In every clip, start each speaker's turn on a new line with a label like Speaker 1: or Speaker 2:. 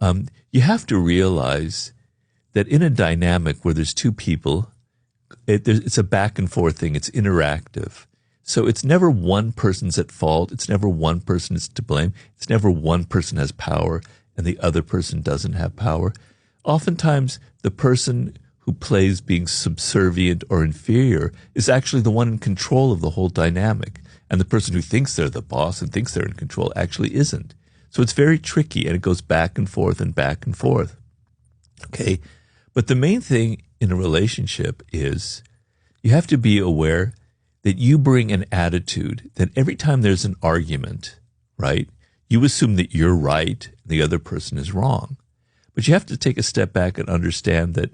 Speaker 1: You have to realize that in a dynamic where there's two people, it's a back and forth thing. It's interactive. So it's never one person's at fault. It's never one person is to blame. It's never one person has power and the other person doesn't have power. Oftentimes, the person who plays being subservient or inferior is actually the one in control of the whole dynamic. And the person who thinks they're the boss and thinks they're in control actually isn't. So it's very tricky, and it goes back and forth and back and forth. Okay? But the main thing in a relationship is you have to be aware that you bring an attitude that every time there's an argument, right, you assume that you're right and the other person is wrong. But you have to take a step back and understand that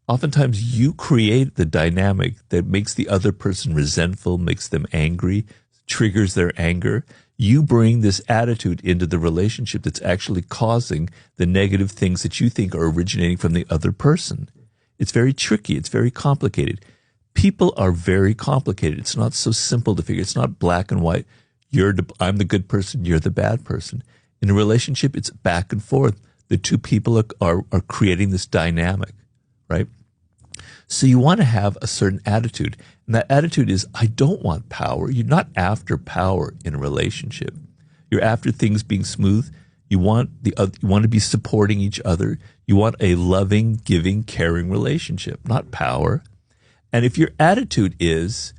Speaker 1: oftentimes you create the dynamic that makes the other person resentful, makes them angry, triggers their anger. You bring this attitude into the relationship that's actually causing the negative things that you think are originating from the other person. It's very tricky. It's very complicated. People are very complicated. It's not so simple to figure. It's not black and white. I'm the good person. You're the bad person. In a relationship, it's back and forth. The two people are creating this dynamic, right? So you want to have a certain attitude. And that attitude is, I don't want power. You're not after power in a relationship. You're after things being smooth. You want to be supporting each other. You want a loving, giving, caring relationship, not power. And if your attitude is,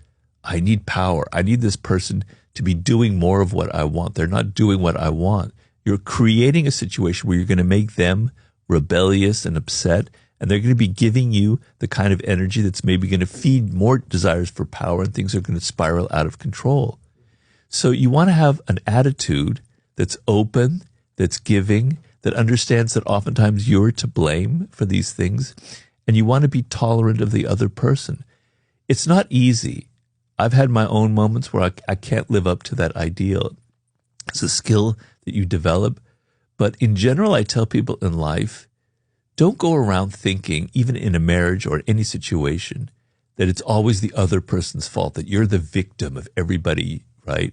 Speaker 1: I need power, I need this person to be doing more of what I want, they're not doing what I want, you're creating a situation where you're going to make them rebellious and upset, and they're going to be giving you the kind of energy that's maybe going to feed more desires for power, and things are going to spiral out of control. So you want to have an attitude that's open, that's giving, that understands that oftentimes you're to blame for these things, and you want to be tolerant of the other person. It's not easy. I've had my own moments where I can't live up to that ideal. It's a skill that you develop. But in general, I tell people in life, don't go around thinking, even in a marriage or any situation, that it's always the other person's fault, that you're the victim of everybody, right?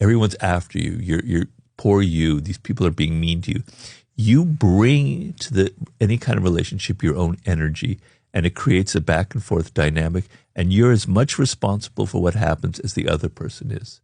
Speaker 1: Everyone's after you. You're poor you. These people are being mean to you. You bring to any kind of relationship your own energy, and it creates a back and forth dynamic, and you're as much responsible for what happens as the other person is.